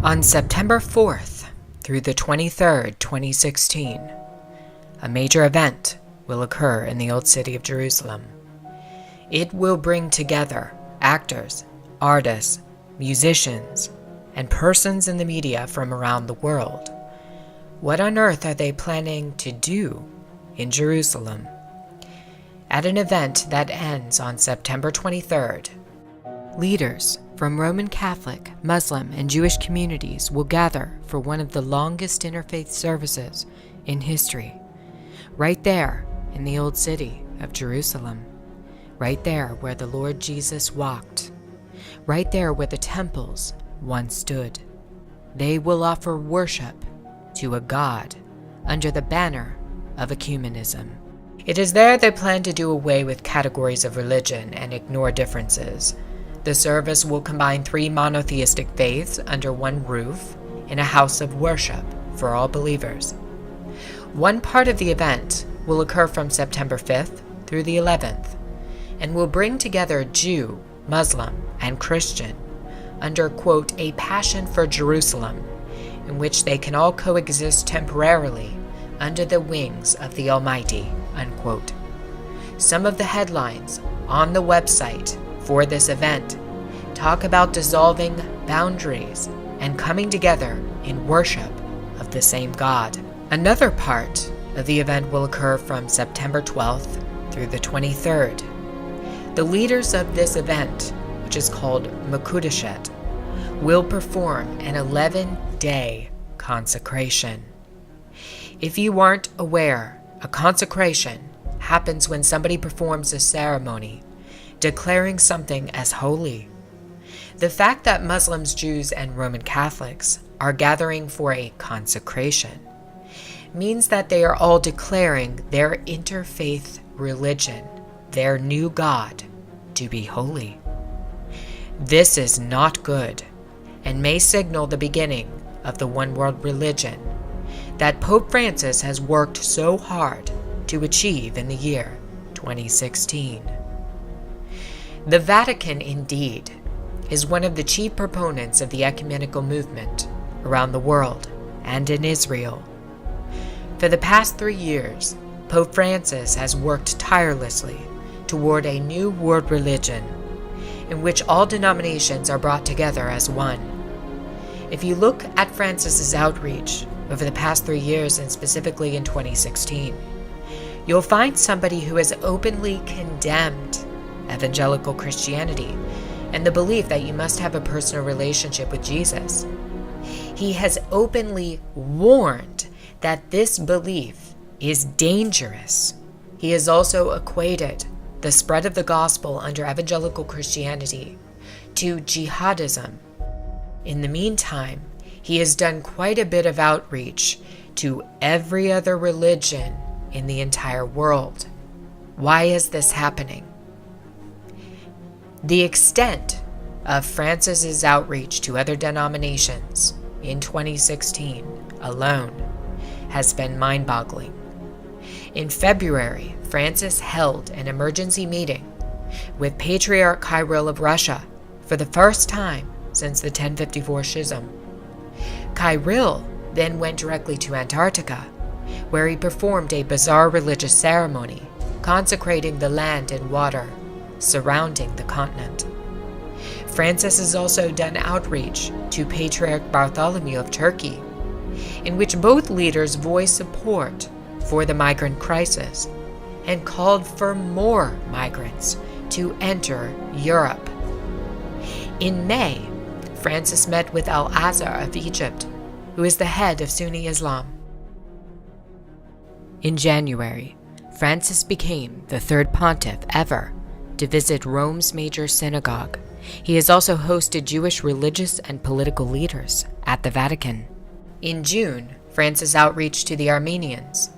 On September 4th through the 23rd, 2016, a major event will occur in the Old City of Jerusalem. It will bring together actors, artists, musicians, and persons in the media from around the world. What on earth are they planning to do in Jerusalem? At an event that ends on September 23rd, leaders from Roman Catholic, Muslim, and Jewish communities will gather for one of the longest interfaith services in history, right there in the Old City of Jerusalem, right there where the Lord Jesus walked, right there where the temples once stood. They will offer worship to a God under the banner of ecumenism. It is there they plan to do away with categories of religion and ignore differences. The service will combine 3 monotheistic faiths under one roof in a house of worship for all believers. One part of the event will occur from September 5th through the 11th and will bring together Jew, Muslim, and Christian under, quote, a passion for Jerusalem, in which they can all coexist temporarily under the wings of the Almighty, unquote. Some of the headlines on the website for this event talk about dissolving boundaries and coming together in worship of the same God. Another part of the event will occur from September 12th through the 23rd. The leaders of this event, which is called Makudeshet, will perform an 11-day consecration. If you aren't aware, a consecration happens when somebody performs a ceremony declaring something as holy. The fact that Muslims, Jews, and Roman Catholics are gathering for a consecration means that they are all declaring their interfaith religion, their new God, to be holy. This is not good and may signal the beginning of the one world religion that Pope Francis has worked so hard to achieve in the year 2016. The Vatican, indeed, is one of the chief proponents of the ecumenical movement around the world and in Israel. For the past 3 years, Pope Francis has worked tirelessly toward a new world religion in which all denominations are brought together as one. If you look at Francis's outreach over the past 3 years, and specifically in 2016, you'll find somebody who has openly condemned evangelical Christianity and the belief that you must have a personal relationship with Jesus. He has openly warned that this belief is dangerous. He has also equated the spread of the gospel under evangelical Christianity to jihadism. In the meantime, he has done quite a bit of outreach to every other religion in the entire world. Why is this happening? The extent of Francis's outreach to other denominations in 2016 alone has been mind-boggling. In February, Francis held an emergency meeting with Patriarch Kirill of Russia for the first time since the 1054 Schism. Kirill then went directly to Antarctica, where he performed a bizarre religious ceremony consecrating the land and water surrounding the continent. Francis has also done outreach to Patriarch Bartholomew of Turkey, in which both leaders voiced support for the migrant crisis and called for more migrants to enter Europe. In May, Francis met with Al-Azhar of Egypt, who is the head of Sunni Islam. In January, Francis became the 3rd pontiff ever to visit Rome's major synagogue. He has also hosted Jewish religious and political leaders at the Vatican. In June, Francis outreached to the Armenians.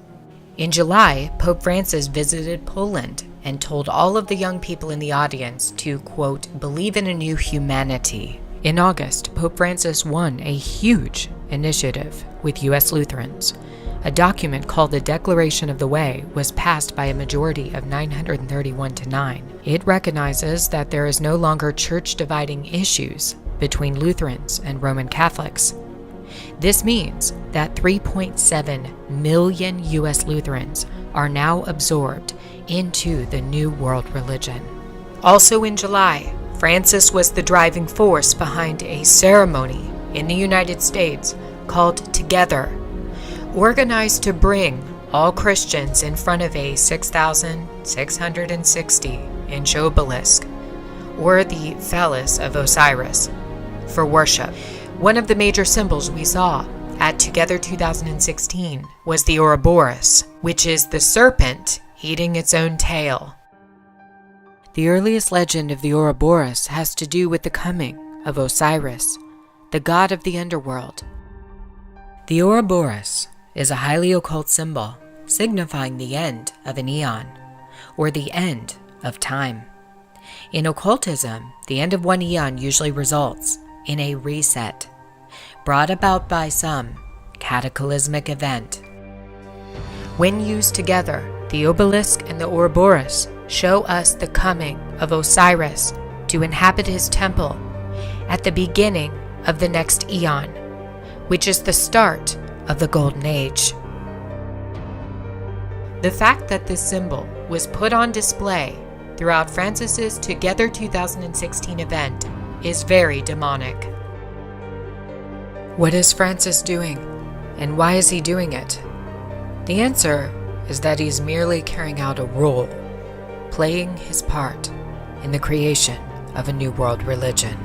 In July, Pope Francis visited Poland and told all of the young people in the audience to, quote, believe in a new humanity. In August, Pope Francis won a huge initiative with U.S. Lutherans. A document called the Declaration of the Way was passed by a majority of 931 to 9. It recognizes that there is no longer church-dividing issues between Lutherans and Roman Catholics. This means that 3.7 million U.S. Lutherans are now absorbed into the New World Religion. Also in July, Francis was the driving force behind a ceremony in the United States called Together, organized to bring all Christians in front of a 6,660-inch obelisk, or the phallus of Osiris, for worship. One of the major symbols we saw at Together 2016 was the Ouroboros, which is the serpent eating its own tail. The earliest legend of the Ouroboros has to do with the coming of Osiris, the god of the underworld. The Ouroboros is a highly occult symbol signifying the end of an eon, or the end of time. In occultism, the end of one eon usually results in a reset, brought about by some cataclysmic event. When used together, the obelisk and the Ouroboros show us the coming of Osiris to inhabit his temple at the beginning of the next eon, which is the start of the Golden Age. The fact that this symbol was put on display throughout Francis's Together 2016 event is very demonic. What is Francis doing, and why is he doing it? The answer is that he's merely carrying out a role, playing his part in the creation of a new world religion.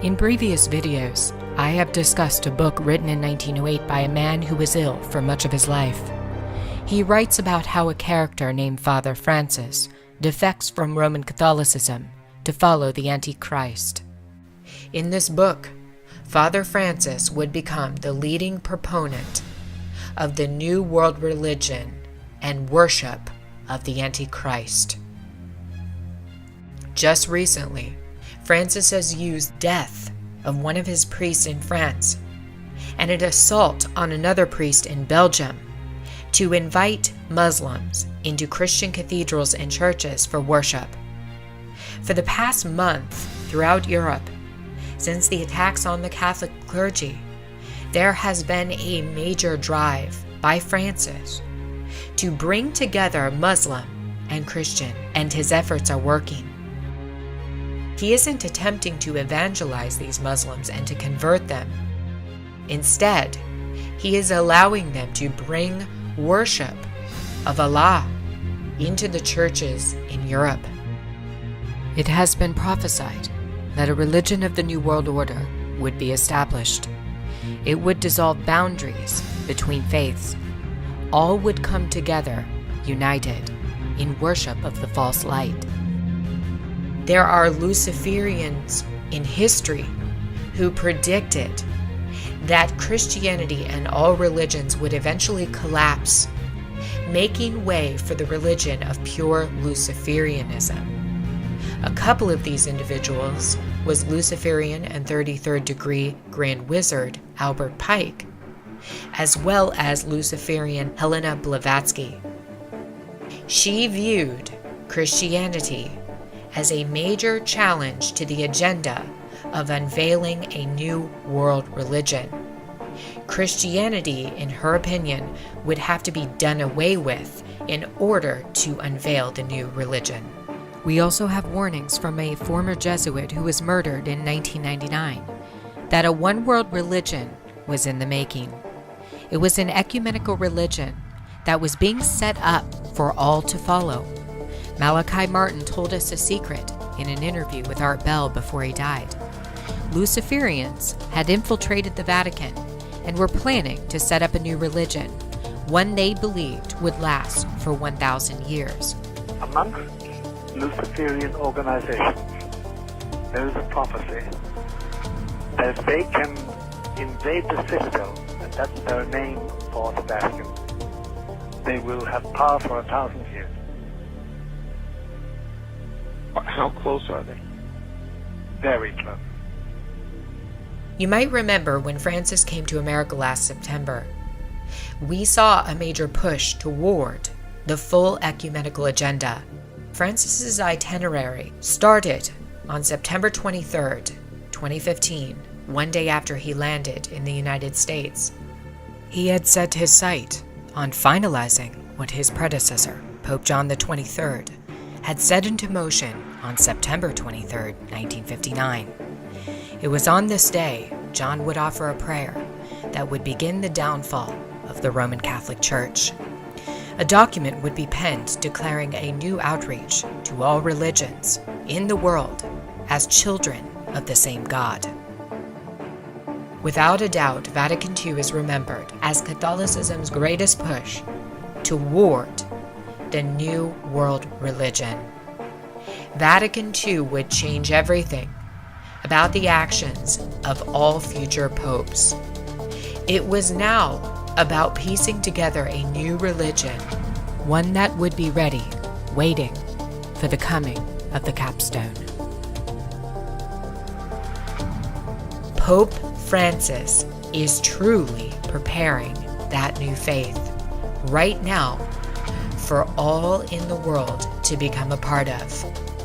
In previous videos, I have discussed a book written in 1908 by a man who was ill for much of his life. He writes about how a character named Father Francis defects from Roman Catholicism to follow the Antichrist. In this book, Father Francis would become the leading proponent of the New World Religion and worship of the Antichrist. Just recently, Francis has used death of one of his priests in France and an assault on another priest in Belgium to invite Muslims into Christian cathedrals and churches for worship. For the past month, throughout Europe, since the attacks on the Catholic clergy, there has been a major drive by Francis to bring together Muslim and Christian, and his efforts are working. He isn't attempting to evangelize these Muslims and to convert them. Instead, he is allowing them to bring worship of Allah into the churches in Europe. It has been prophesied that a religion of the New World Order would be established. It would dissolve boundaries between faiths. All would come together, united, in worship of the false light. There are Luciferians in history who predicted that Christianity and all religions would eventually collapse, making way for the religion of pure Luciferianism. A couple of these individuals was Luciferian and 33rd degree Grand Wizard Albert Pike, as well as Luciferian Helena Blavatsky. She viewed Christianity as a major challenge to the agenda of unveiling a new world religion. Christianity, in her opinion, would have to be done away with in order to unveil the new religion. We also have warnings from a former Jesuit who was murdered in 1999 that a one-world religion was in the making. It was an ecumenical religion that was being set up for all to follow. Malachi Martin told us a secret in an interview with Art Bell before he died. Luciferians had infiltrated the Vatican and were planning to set up a new religion, one they believed would last for 1,000 years. Amongst Luciferian organizations, there is a prophecy that they can invade the citadel, and that's their name for the Vatican. They will have power for 1,000 years. How close are they? Very close. You might remember when Francis came to America last September, we saw a major push toward the full ecumenical agenda. Francis's itinerary started on September 23rd, 2015, one day after he landed in the United States, he had set his sight on finalizing what his predecessor, Pope John XXIII, had set into motion on September 23, 1959. It was on this day John would offer a prayer that would begin the downfall of the Roman Catholic Church. A document would be penned declaring a new outreach to all religions in the world as children of the same God. Without a doubt, Vatican II is remembered as Catholicism's greatest push toward the New World Religion. Vatican II would change everything about the actions of all future popes. It was now about piecing together a new religion, one that would be ready, waiting for the coming of the capstone. Pope Francis is truly preparing that new faith right now for all in the world to become a part of.